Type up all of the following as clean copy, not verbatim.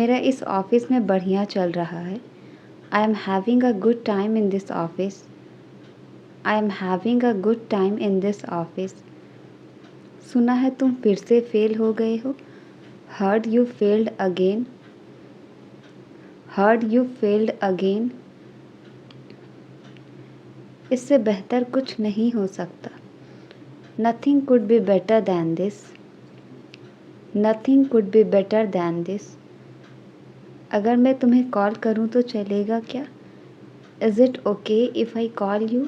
मेरा इस ऑफिस में बढ़िया चल रहा है। I am having a good time in this office. I am having a good time in this office. सुना है तुम फिर से फेल हो गए हो। Heard you failed again. Heard you failed again. इससे बेहतर कुछ नहीं हो सकता। Nothing could be better than this. Nothing could be better than this. अगर मैं तुम्हें कॉल करूं तो चलेगा क्या? Is it okay if I call you?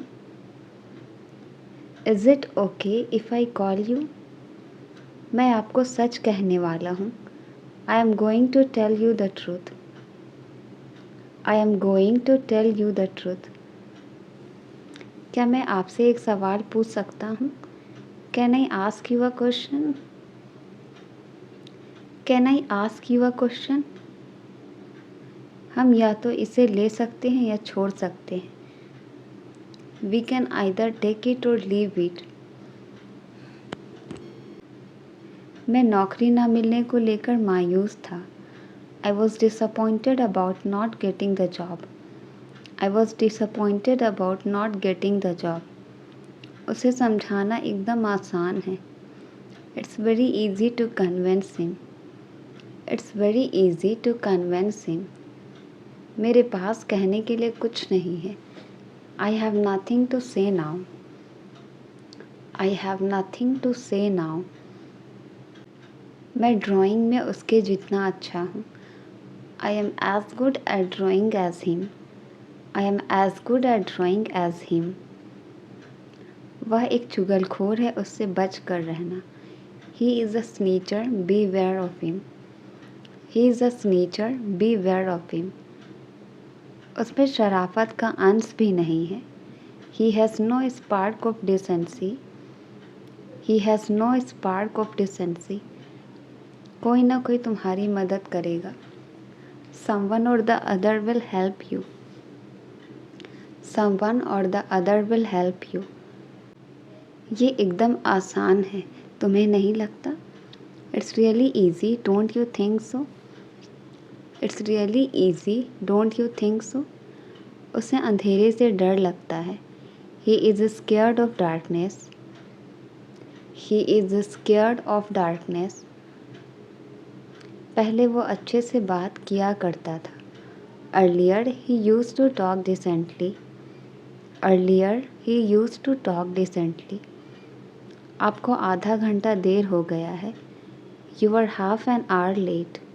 Is it okay if I call you? मैं आपको सच कहने वाला हूँ। I am going to tell you the truth. I am going to tell you the truth. क्या मैं आपसे एक सवाल पूछ सकता हूँ? Can I ask you a question? Can I ask you a question? हम या तो इसे ले सकते हैं या छोड़ सकते हैं। We can either take it और लीव इट। मैं नौकरी ना मिलने को लेकर मायूस था। I was disappointed about not getting the job. I was disappointed about not getting the job. उसे समझाना एकदम आसान है। It's very easy to convince him. It's very easy to convince him. मेरे पास कहने के लिए कुछ नहीं है। I have nothing to say now. I have nothing to say now. मैं ड्राइंग में उसके जितना अच्छा हूँ। I am as good at drawing as him. I am as good at drawing as him. वह एक चुगलखोर है, उससे बच कर रहना। He is a snitcher, beware of him. He is a snitcher, beware of him. उसमें शराफत का अंश भी नहीं है। He has no spark of decency. He has no spark of decency. कोई ना कोई तुम्हारी मदद करेगा। Someone or the other will help you. Someone or the other will help you. ये एकदम आसान है, तुम्हें नहीं लगता? It's really easy, don't you think so? It's really easy, don't you think so? उसे अंधेरे से डर लगता है। He is scared of darkness. He is scared of darkness. पहले वो अच्छे से बात किया करता था। Earlier he used to talk decently. Earlier he used to talk decently. आपको आधा घंटा देर हो गया है। You are half an hour late.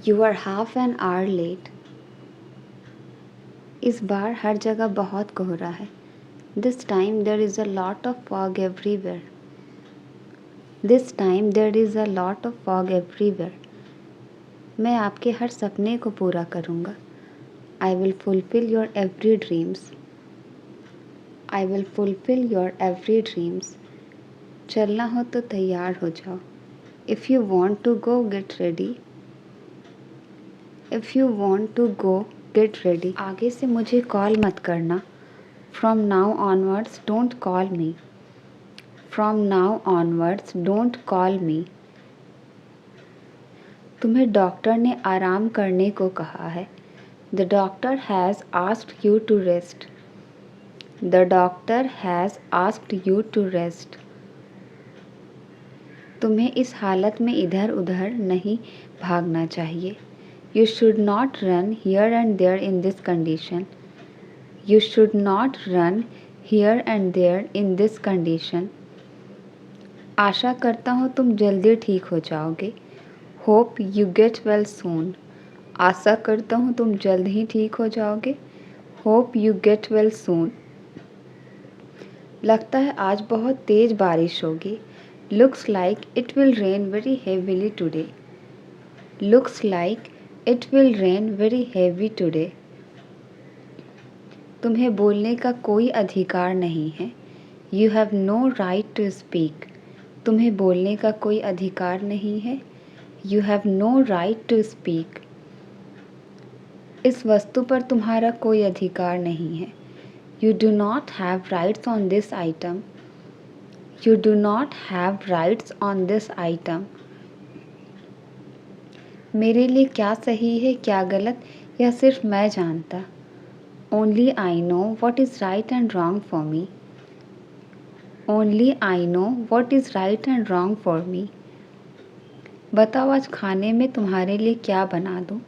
You are half an hour late. इस बार हर जगह बहुत कोहरा है। This time there is a lot of fog everywhere. This time there is a lot of fog everywhere. मैं आपके हर सपने को पूरा करूँगा। I will fulfill your every dreams. I will fulfill your every dreams. चलना हो तो तैयार हो जाओ। If you want to go, get ready. If you want to go, get ready. आगे से मुझे कॉल मत करना। From now onwards, don't call me. From now onwards, don't call me. तुम्हें डॉक्टर ने आराम करने को कहा है। The doctor has asked you to rest. The doctor has asked you to rest. तुम्हें इस हालत में इधर उधर नहीं भागना चाहिए। You should not run here and there in this condition. You should not run here and there in this condition. आशा करता हूँ तुम जल्दी ठीक हो जाओगे। Hope you get well soon. आशा करता हूँ तुम जल्द ही ठीक हो जाओगे। Hope you get well soon. लगता है आज बहुत तेज बारिश होगी। Looks like it will rain very heavily today. Looks like it will rain very heavy today. तुम्हें बोलने का कोई अधिकार नहीं है। You have no right to speak. तुम्हें बोलने का कोई अधिकार नहीं है। You have no right to speak. इस वस्तु पर तुम्हारा कोई अधिकार नहीं है। You do not have rights on this item. You do not have rights on this item. मेरे लिए क्या सही है क्या गलत यह सिर्फ मैं जानता। Only I know what is right and wrong for me. Only I know what is right and wrong for me. बताओ आज खाने में तुम्हारे लिए क्या बना दूँ।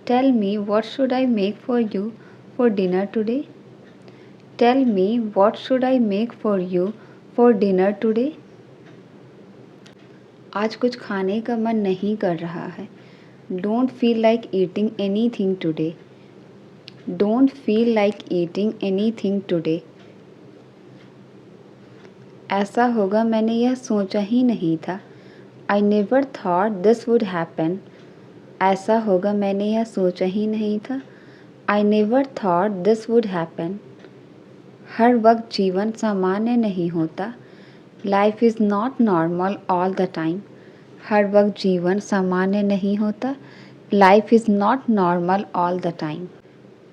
Tell me what should I make for you for dinner today. Tell me what should I make for you for dinner today. आज कुछ खाने का मन नहीं कर रहा है। Don't feel like eating anything today. Don't feel like eating anything today. ऐसा होगा मैंने यह सोचा ही नहीं था। I never thought this would happen. ऐसा होगा मैंने यह सोचा ही नहीं था। I never thought this would happen. हर वक्त जीवन सामान्य नहीं होता। Life is not normal all the time. हर वक्त जीवन सामान्य नहीं होता। Life is not normal all the time.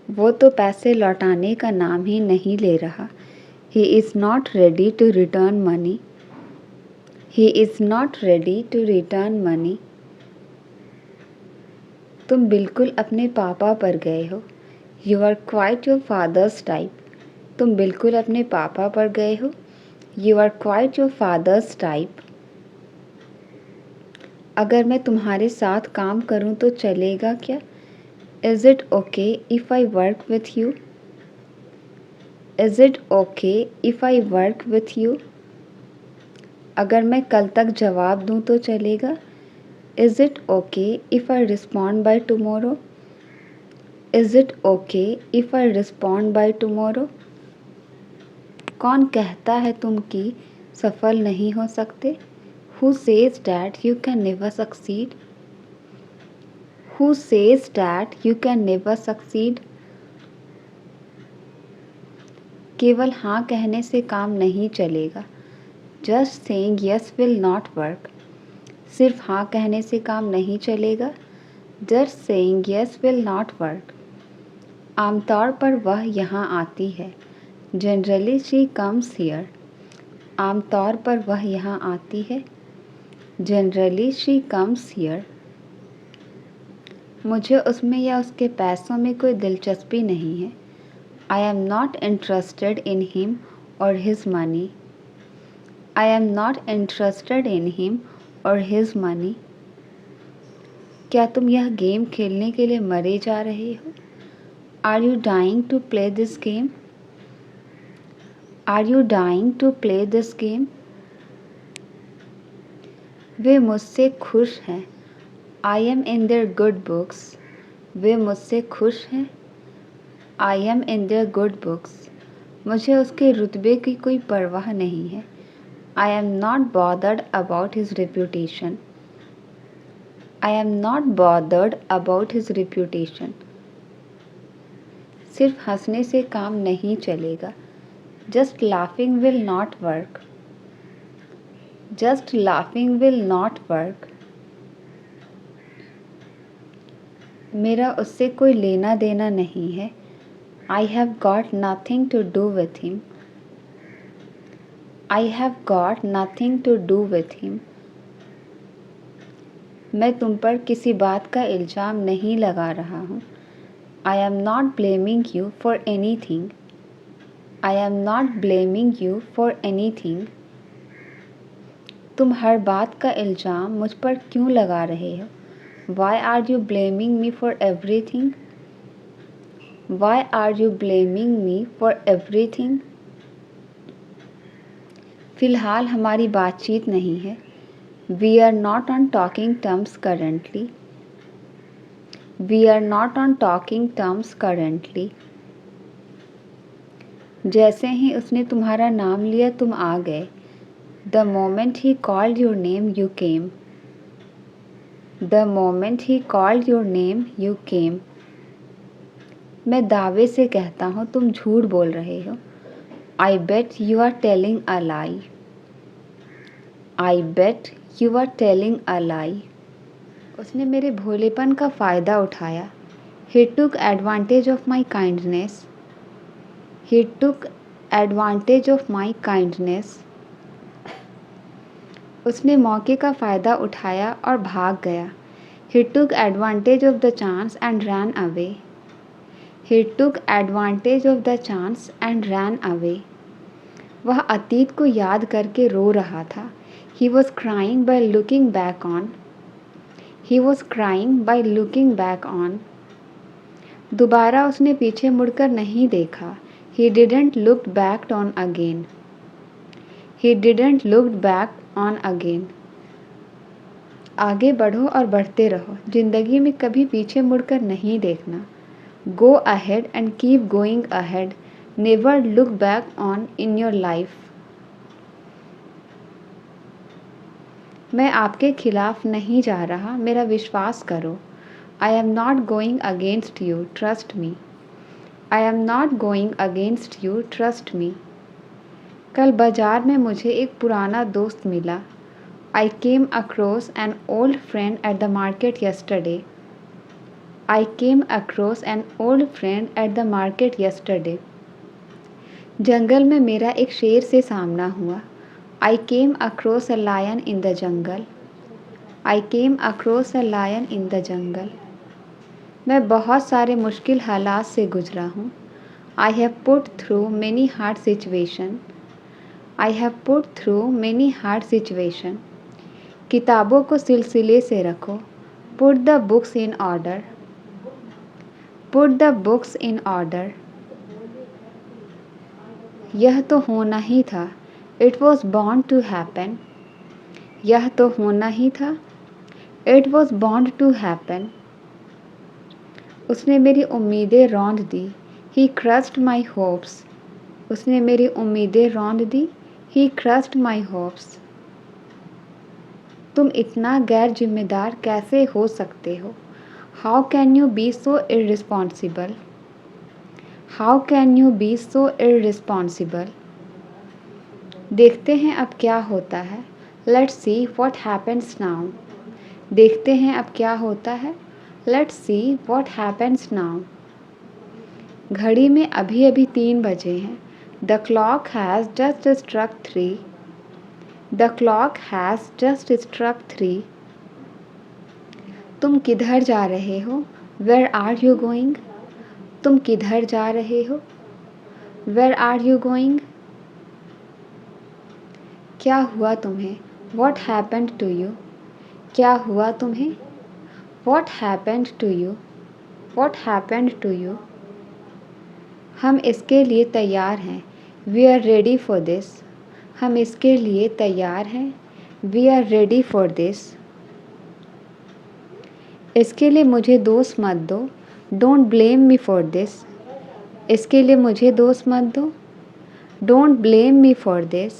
वो तो पैसे लौटाने का नाम ही नहीं ले रहा। He is not ready to return money. He is not ready to return money. तुम बिल्कुल अपने पापा पर गए हो। You are quite your father's type. तुम बिल्कुल अपने पापा पर गए हो। You are quite your father's type. अगर मैं तुम्हारे साथ काम करूं तो चलेगा क्या। Is it okay if I work with you. Is it okay if I work with you. अगर मैं कल तक जवाब दूं तो चलेगा। Is it okay if I respond by tomorrow. Is it okay if I respond by tomorrow. कौन कहता है तुम कि सफल नहीं हो सकते। Who says that you can never succeed? Who says that you can never succeed? केवल हाँ कहने से काम नहीं चलेगा। Just saying yes will not work. सिर्फ हाँ कहने से काम नहीं चलेगा। Just saying yes will not work. आमतौर पर वह यहाँ आती है। Generally she comes here. आमतौर पर वह यहाँ आती है। Generally she comes here. मुझे उसमें या उसके पैसों में कोई दिलचस्पी नहीं है। I am not interested in him or his money. I am not interested in him or his money. क्या तुम यह गेम खेलने के लिए मरे जा रहे हो। Are you dying to play this game? Are you dying to play this game? वे मुझसे खुश हैं। I am in their good books. वे मुझसे खुश हैं। I am in their good books. मुझे उसके रुतबे की कोई परवाह नहीं है। I am not bothered about his reputation. I am not bothered about his reputation. सिर्फ हंसने से काम नहीं चलेगा। Just laughing will not work. Just laughing will not work. मेरा उससे कोई लेना देना नहीं है। I have got nothing to do with him. I have got nothing to do with him. मैं तुम पर किसी बात का इल्ज़ाम नहीं लगा रहा हूँ। I am not blaming you for anything. I am not blaming you for anything. तुम हर बात का इल्ज़ाम मुझ पर क्यों लगा रहे हो। Why are you blaming me for everything? Why are you blaming me for everything? फ़िलहाल हमारी बातचीत नहीं है। We are not on talking terms currently. We are not on talking terms currently. जैसे ही उसने तुम्हारा नाम लिया तुम आ गए। The moment he called your name you came. The moment he called your name you came. मैं दावे से कहता हूँ तुम झूठ बोल रहे हो। I bet you are telling a lie. I bet you are telling a lie. उसने मेरे भोलेपन का फ़ायदा उठाया। He took advantage of my kindness. He took advantage of my kindness. उसने मौके का फ़ायदा उठाया और भाग गया। He took advantage of the chance and ran away. He took advantage of the chance and ran away. वह अतीत को याद करके रो रहा था. He was crying by looking back on. He was crying by looking back on. दोबारा उसने पीछे मुड़कर नहीं देखा. He didn't look back on again. He didn't look back on again. आगे बढ़ो और बढ़ते रहो. जिंदगी में कभी पीछे मुड़कर नहीं देखना. Go ahead and keep going ahead. Never look back on in your life. मैं आपके खिलाफ नहीं जा रहा, मेरा विश्वास करो. I am not going against you, trust me. I am not going against you, trust me. कल बाजार में मुझे एक पुराना दोस्त मिला. I came across an old friend at the market yesterday. I came across an old friend at the market yesterday. जंगल में मेरा एक शेर से सामना हुआ. I came across a lion in the jungle. I came across a lion in the jungle. मैं बहुत सारे मुश्किल हालात से गुजरा हूँ. I have put through many hard situations. I have put through many hard situations. किताबों को सिलसिले से रखो. Put the books in order. Put the books in order. यह तो होना ही था. It was bound to happen. यह तो होना ही था. It was bound to happen. उसने मेरी उम्मीदें रौंद दी. He crushed my hopes. उसने मेरी उम्मीदें रौंद दी. He crushed my hopes. तुम इतना गैर जिम्मेदार कैसे हो सकते हो? How can you be so irresponsible? How can you be so irresponsible? देखते हैं अब क्या होता है. Let's see what happens now. देखते हैं अब क्या होता है. Let's see what happens now. घड़ी में अभी अभी 3 बजे हैं. The clock has just struck 3. The clock has just struck 3. तुम किधर जा रहे हो? Where are you going? तुम किधर जा रहे हो? Where are you going? क्या हुआ तुम्हें? What happened to you? क्या हुआ तुम्हें? What happened to you? What happened to you? हम इसके लिए तैयार हैं. We are ready for this. हम इसके लिए तैयार हैं. We are ready for this. इसके लिए मुझे दोष मत दो. Don't blame me for this. इसके लिए मुझे दोष मत दो. Don't blame me for this.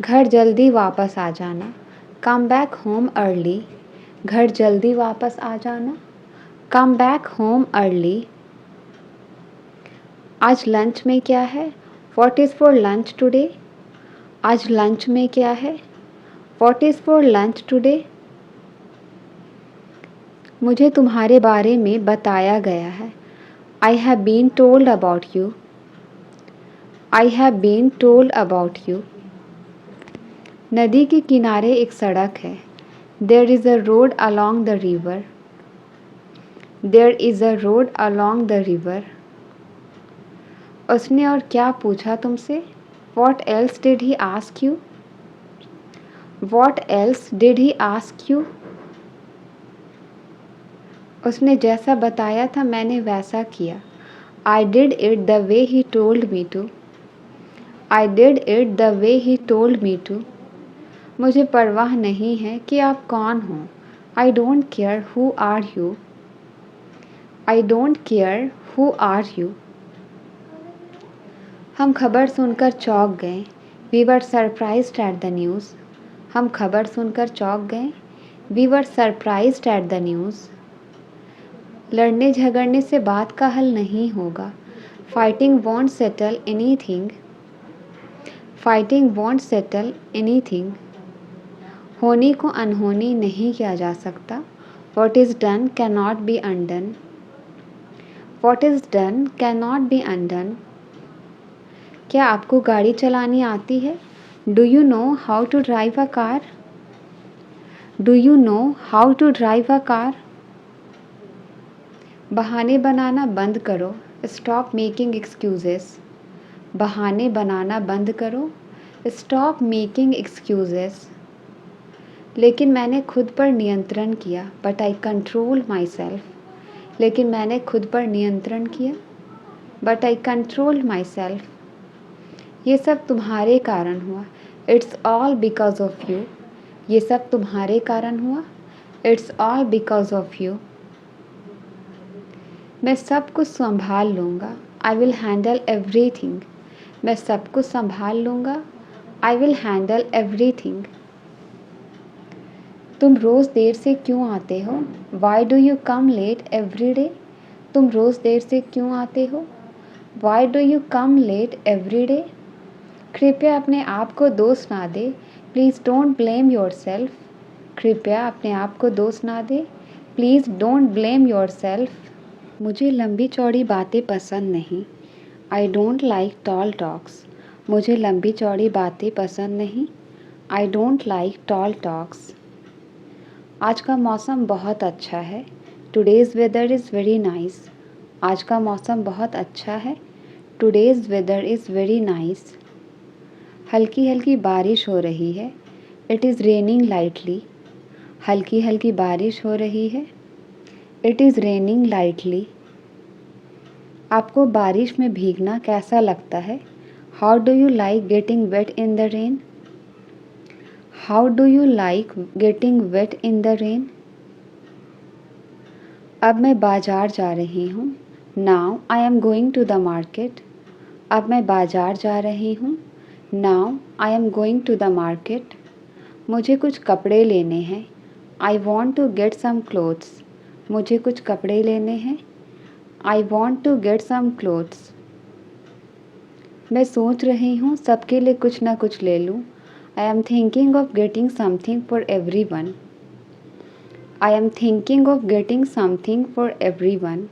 घर जल्दी वापस आ जाना. Come back home early. घर जल्दी वापस आ जाना. Come back home early. आज लंच में क्या है? What is for lunch today? आज लंच में क्या है? What is for lunch today? मुझे तुम्हारे बारे में बताया गया है. I have been told about you. I have been told about you. नदी के किनारे एक सड़क है. There is a road along the river. There is a road along the river. उसने और क्या पूछा तुमसे? What else did he ask you? What else did he ask you? उसने जैसा बताया था मैंने वैसा किया. I did it the way he told me to. I did it the way he told me to. मुझे परवाह नहीं है कि आप कौन हो. I don't care who are you. I don't care who are you. हम खबर सुनकर चौंक गए. We were surprised at the news. हम खबर सुनकर चौंक गए. We were surprised at the news. लड़ने झगड़ने से बात का हल नहीं होगा. Fighting won't settle anything. Fighting won't settle anything. होनी को अनहोनी नहीं किया जा सकता. What is done cannot be undone. What is done cannot be undone. क्या आपको गाड़ी चलानी आती है? Do you know how to drive a car? Do you know how to drive a car? बहाने बनाना बंद करो। Stop making excuses. बहाने बनाना बंद करो। Stop making excuses. लेकिन मैंने खुद पर नियंत्रण किया, but I control myself. लेकिन मैंने खुद पर नियंत्रण किया, but I control myself. ये सब तुम्हारे कारण हुआ। It's all because of you. ये सब तुम्हारे कारण हुआ। It's all because of you. मैं सब कुछ संभाल लूँगा। I will handle everything. मैं सब कुछ संभाल लूँगा। I will handle everything. तुम रोज़ देर से क्यों आते हो? Why do you come late every day? तुम रोज़ देर से क्यों आते हो? Why do you come late every day? कृपया अपने आप को दोष ना दे। Please don't blame yourself. कृपया अपने आप को दोष ना दे। Please don't blame yourself. मुझे लंबी चौड़ी बातें पसंद नहीं। I don't like tall talks. मुझे लंबी चौड़ी बातें पसंद नहीं। I don't like tall talks. आज का मौसम बहुत अच्छा है। Today's weather is very nice. आज का मौसम बहुत अच्छा है। Today's weather is very nice. हल्की हल्की बारिश हो रही है। It is raining lightly. हल्की हल्की बारिश हो रही है। It is raining lightly. आपको बारिश में भीगना कैसा लगता है? How do you like getting wet in the rain? How do you like getting wet in the rain? अब मैं बाजार जा रही हूँ। Now I am going to the market. अब मैं बाजार जा रही हूँ। Now I am going to the market. मुझे कुछ कपड़े लेने हैं। I want to get some clothes. मुझे कुछ कपड़े लेने हैं। I want to get some clothes. मैं सोच रही हूँ सबके लिए कुछ ना कुछ ले लूँ। I am thinking of getting something for everyone. I am thinking of getting something for everyone.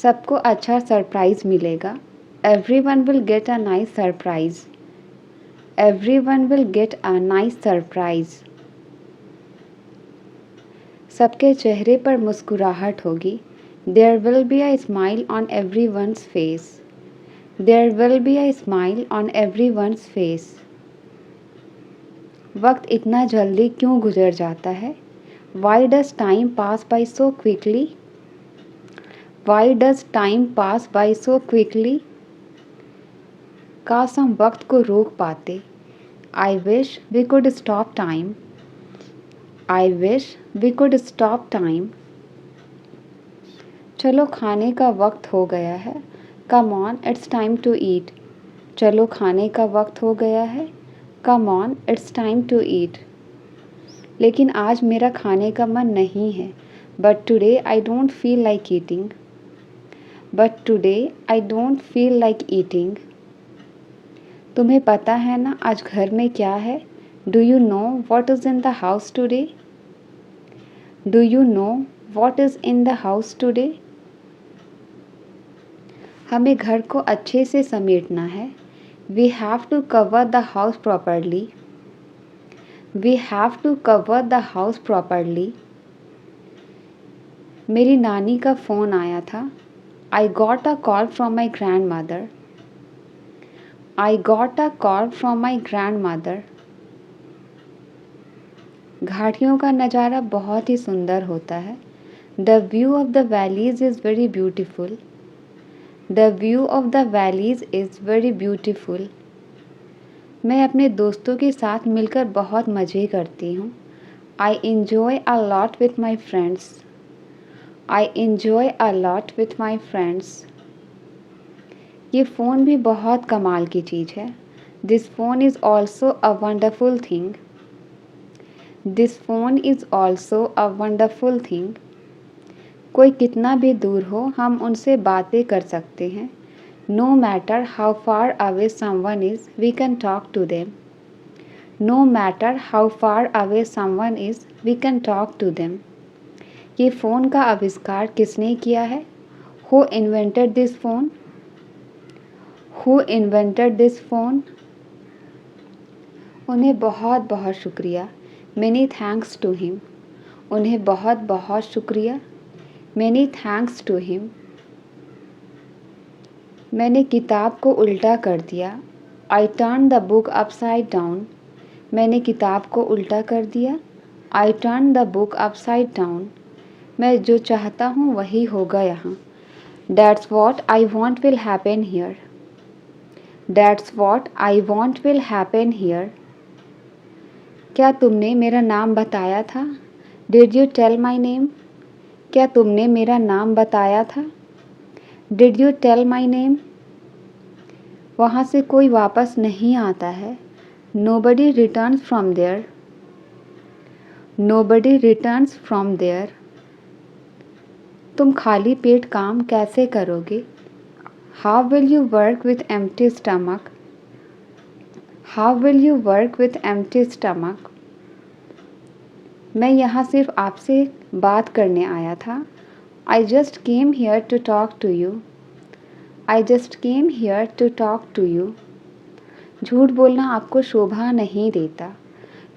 सबको अच्छा सरप्राइज़ मिलेगा। Everyone will get a nice surprise. Everyone will get a nice surprise. सबके चेहरे पर मुस्कुराहट होगी। There will be a smile on everyone's face. There will be a smile on everyone's face. वक्त इतना जल्दी क्यों गुजर जाता है? Y does time pass by so quickly? Why does time pass by so quickly? काश हम वक्त को रोक पाते। I wish we could stop time. I wish we could stop time. चलो खाने का वक्त हो गया है। Come on it's time to eat. चलो खाने का वक्त हो गया है। Come on it's time to eat. लेकिन आज मेरा खाने का मन नहीं है। But today I don't feel like eating. But today I don't feel like eating. तुम्हें पता है ना आज घर में क्या है? Do you know what is in the house today? Do you know what is in the house today? हमें घर को अच्छे से समेटना है। We have to cover the house properly. We have to cover the house properly. मेरी नानी का फ़ोन आया था। I got a call from my grand mother. I got a call from my grand mother. घाटियों का नज़ारा बहुत ही सुंदर होता है। The view of the valleys is very beautiful. The view of the valleys is very beautiful. मैं अपने दोस्तों के साथ मिलकर बहुत मज़े करती हूँ। I enjoy a lot with my friends. I enjoy a lot with my friends. ये फ़ोन भी बहुत कमाल की चीज़ है। This phone is also a wonderful thing. This phone is also a wonderful thing. कोई कितना भी दूर हो हम उनसे बातें कर सकते हैं। No matter how far away someone is we can talk to them. No matter how far away someone is we can talk to them. ये फ़ोन का आविष्कार किसने किया है? Who invented this phone? Who invented this phone? उन्हें बहुत बहुत शुक्रिया। Many thanks to him. उन्हें बहुत बहुत शुक्रिया. Many thanks to him. मैंने किताब को उल्टा कर दिया. I turned the book upside down. मैंने किताब को उल्टा कर दिया. I turned the book upside down. मैं जो चाहता हूँ वही होगा यहाँ. That's what I want will happen here. That's what I want will happen here. क्या तुमने मेरा नाम बताया था? Did you tell my name? क्या तुमने मेरा नाम बताया था? Did you tell my name? वहाँ से कोई वापस नहीं आता है. Nobody returns from there. Nobody returns from there. तुम खाली पेट काम कैसे करोगे? How will you work with empty stomach? How will you work with empty stomach? मैं यहाँ सिर्फ आपसे बात करने आया था. I just came here to talk to you. I just came here to talk to you. झूठ बोलना आपको शोभा नहीं देता.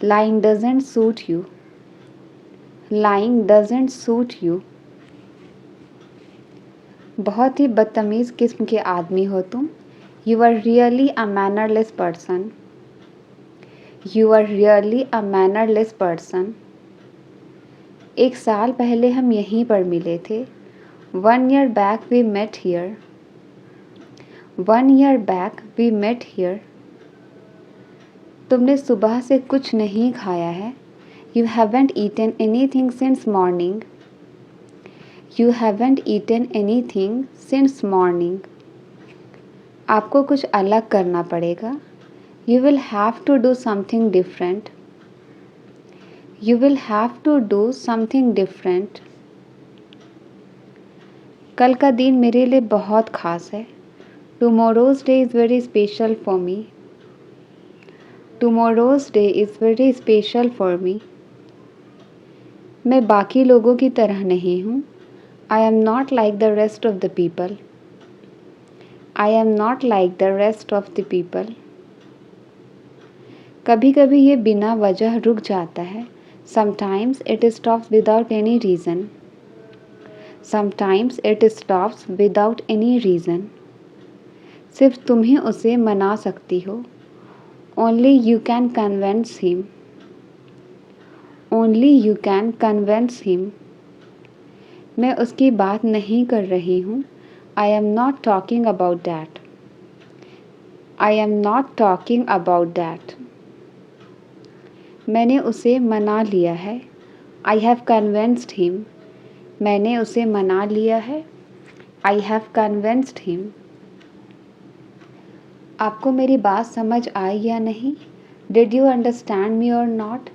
Lying doesn't suit you. Lying doesn't suit you. बहुत ही बदतमीज़ किस्म के आदमी हो तुम. You are really a mannerless person. You are really a mannerless person. एक साल पहले हम यहीं पर मिले थे. 1 year back we met here. 1 year back we met here. तुमने सुबह से कुछ नहीं खाया है. You haven't eaten anything since morning. You haven't eaten anything since morning. आपको कुछ अलग करना पड़ेगा. You will have to do something different. You will have to do something different. कल का दिन मेरे लिए बहुत ख़ास है. Tomorrow's day is very special for me. Tomorrow's day is very special for me. मैं बाकी लोगों की तरह नहीं हूँ. I am not like the rest of the people. I am not like the rest of the people. कभी कभी ये बिना वजह रुक जाता है. Sometimes it stops without any reason. Sometimes it stops without any reason. सिर्फ तुम ही उसे मना सकती हो. Only you can convince him. Only you can convince him. मैं उसकी बात नहीं कर रही हूँ. I am not talking about that. I am not talking about that. मैंने उसे मना लिया है. I have convinced him. मैंने उसे मना लिया है. I have convinced him. आपको मेरी बात समझ आई या नहीं? Did you understand me or not?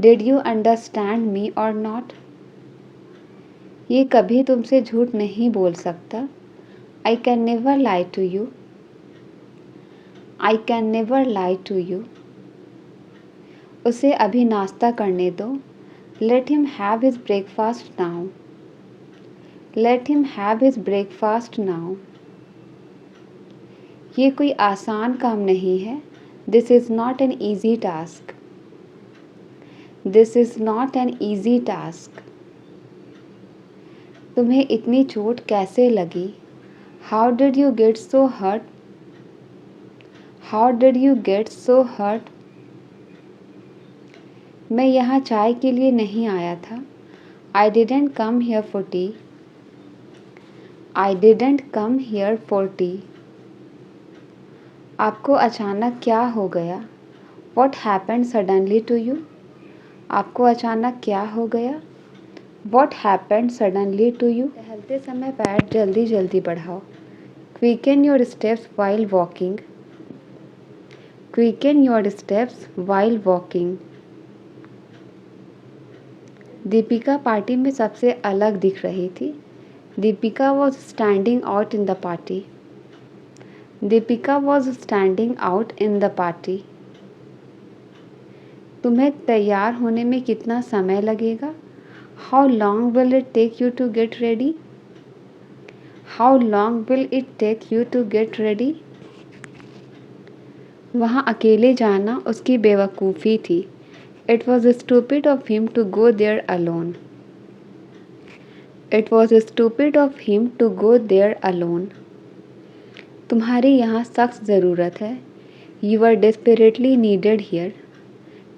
Did you understand me or not? ये कभी तुमसे झूठ नहीं बोल सकता. I can never lie to you. I can never lie to you. उसे अभी नाश्ता करने दो. Let him have his breakfast now. Let him have his breakfast now. ये कोई आसान काम नहीं है. This is not an easy task. This is not an easy task. तुम्हें इतनी चोट कैसे लगी? How did you get so hurt? How did you get so hurt? मैं यहाँ चाय के लिए नहीं आया था. I didn't come here for tea. I didn't come here for tea. आपको अचानक क्या हो गया? What happened suddenly to you? आपको अचानक क्या हो गया? What happened suddenly to you? टहलते समय पैर जल्दी जल्दी बढ़ाओ. Quicken your steps while walking. Quicken your steps while walking. Deepika party में सबसे अलग दिख रही थी. Deepika was standing out in the party. Deepika was standing out in the party. तुम्हें तैयार होने में कितना समय लगेगा? How long will it take you to get ready? How long will it take you to get ready? वहाँ अकेले जाना उसकी बेवकूफ़ी थी. It was stupid of him to go there alone. It was stupid of him to go there alone. तुम्हारी यहाँ सख्त ज़रूरत है. You are desperately needed here.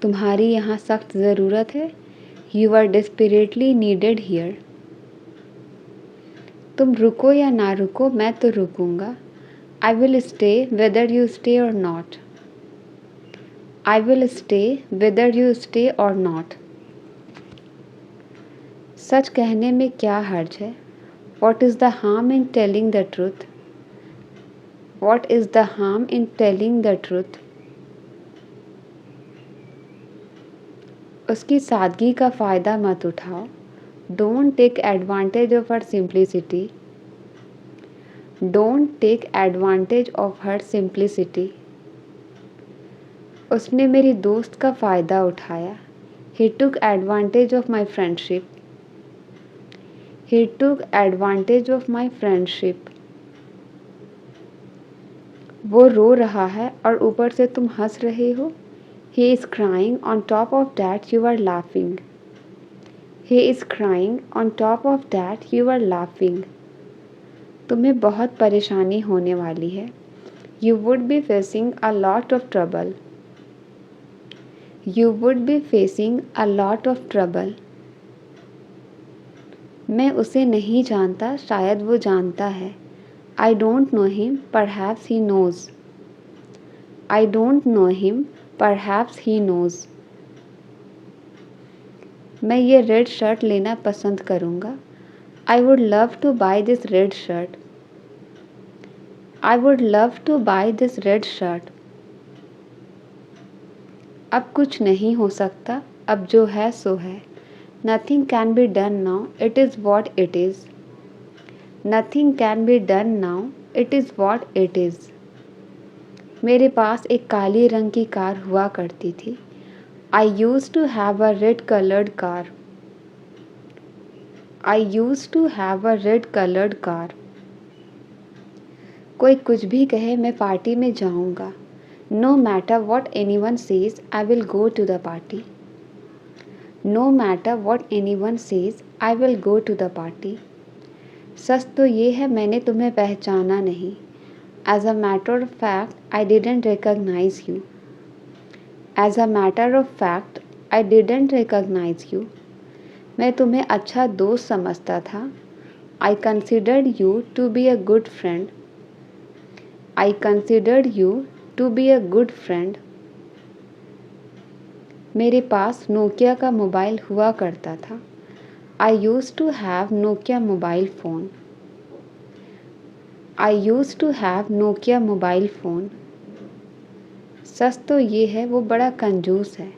तुम्हारी यहाँ सख्त ज़रूरत है. You are desperately needed here. तुम रुको या ना रुको, मैं तो रुकूंगा. I will stay whether you stay or not. I will stay whether you stay or not. सच कहने में क्या हर्ज है? What is the harm in telling the truth? What is the harm in telling the truth? उसकी सादगी का फ़ायदा मत उठाओ. Don't take advantage of her simplicity. Don't take advantage of her simplicity. उसने मेरी दोस्त का फ़ायदा उठाया. He took advantage of my friendship. He took advantage of my friendship. वो रो रहा है और ऊपर से तुम हंस रहे हो. He is crying, on top of that you are laughing. He is crying, on top of that you are laughing. तुम्हें बहुत परेशानी होने वाली है. You would be facing a lot of trouble. You would be facing a lot of trouble. मैं उसे नहीं जानता, शायद वो जानता है. I don't know him, perhaps he knows. I don't know him, perhaps he knows. मैं ये रेड शर्ट लेना पसंद करूँगा. I would love to buy this red shirt. I would love to buy this red shirt. अब कुछ नहीं हो सकता, अब जो है सो है. Nothing can be done now, it is what it is. Nothing can be done now, it is what it is. मेरे पास एक काली रंग की कार हुआ करती थी. I used to have a red colored car. I used to have a red colored car. कोई कुछ भी कहे मैं पार्टी में जाऊंगा. No matter what anyone says, I will go to the party. No matter what anyone says, I will go to the party. सच तो ये है मैंने तुम्हें पहचाना नहीं. As a matter of fact, I didn't recognize you. As a matter of fact, I didn't recognize you. मैं तुम्हें अच्छा दोस्त समझता था. I considered you to be a good friend. I considered you to be a good friend. मेरे पास Nokia का mobile हुआ करता था. I used to have Nokia mobile phone. I used to have Nokia mobile phone. सच तो ये है वो बड़ा कंजूस है.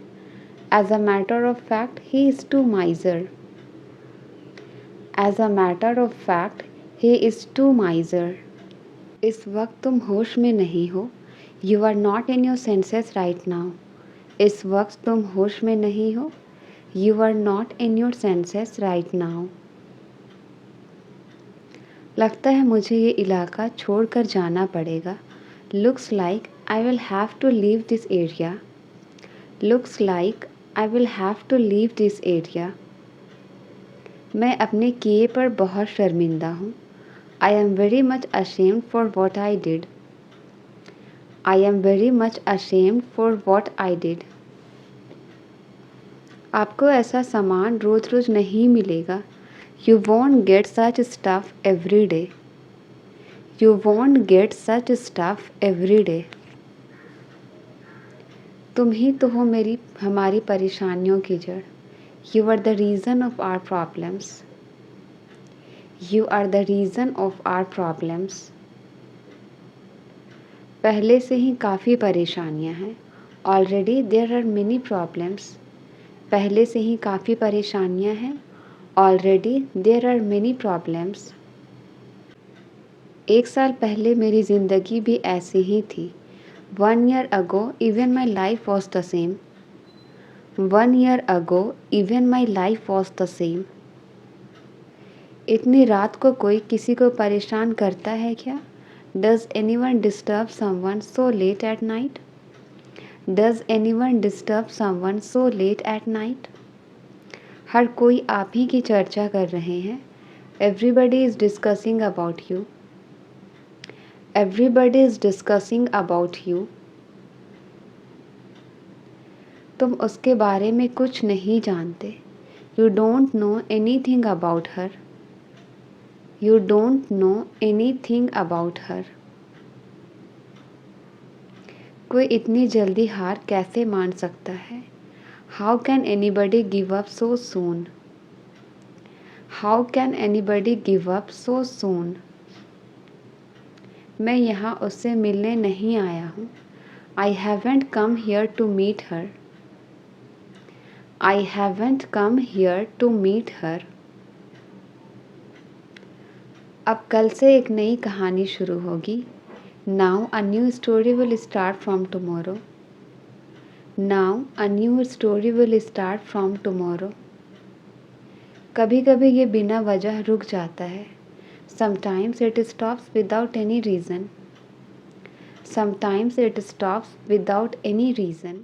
As a matter of fact, he is too miser. As a matter of fact, he is too miser. इस वक्त तुम होश में नहीं हो. You are not in your senses right now. इस वक्त तुम होश में नहीं हो. You are not in your senses right now. लगता है मुझे ये इलाका छोड़कर जाना पड़ेगा. Looks like I will have to leave this area. Looks like I will have to leave this area. मैं अपने किए पर बहुत शर्मिंदा हूँ. I am very much ashamed for what I did. I am very much ashamed for what I did. आपको ऐसा सामान रोज़ रोज़ नहीं मिलेगा. You won't get such stuff every day. You won't get such stuff every day. तुम ही तो हो हमारी परेशानियों की जड़. You are the reason of our problems. You are the reason of our problems. पहले से ही काफ़ी परेशानियां हैं. Already there are many problems. पहले से ही काफ़ी परेशानियां हैं. Already there are many problems. 1 साल पहले मेरी ज़िंदगी भी ऐसी ही थी. 1 year ago even my life was the same. 1 year ago even my life was the same. इतनी रात को कोई किसी को परेशान करता है क्या? Does anyone disturb someone so late at night? Does anyone disturb someone so late at night? हर कोई आप ही की चर्चा कर रहे हैं। Everybody is discussing about you. Everybody is discussing about you. तुम उसके बारे में कुछ नहीं जानते। You don't know anything about her. You don't know anything about her. कोई इतनी जल्दी हार कैसे मान सकता है? How can anybody give up so soon? How can anybody give up so soon? मैं यहाँ उससे मिलने नहीं आया हूँ। I haven't come here to meet her. I haven't come here to meet her. अब कल से एक नई कहानी शुरू होगी। Now a new story will start from tomorrow. Now a new story will start from tomorrow. कभी कभी ये बिना वजह रुक जाता है। Sometimes it stops without any reason. Sometimes it stops without any reason.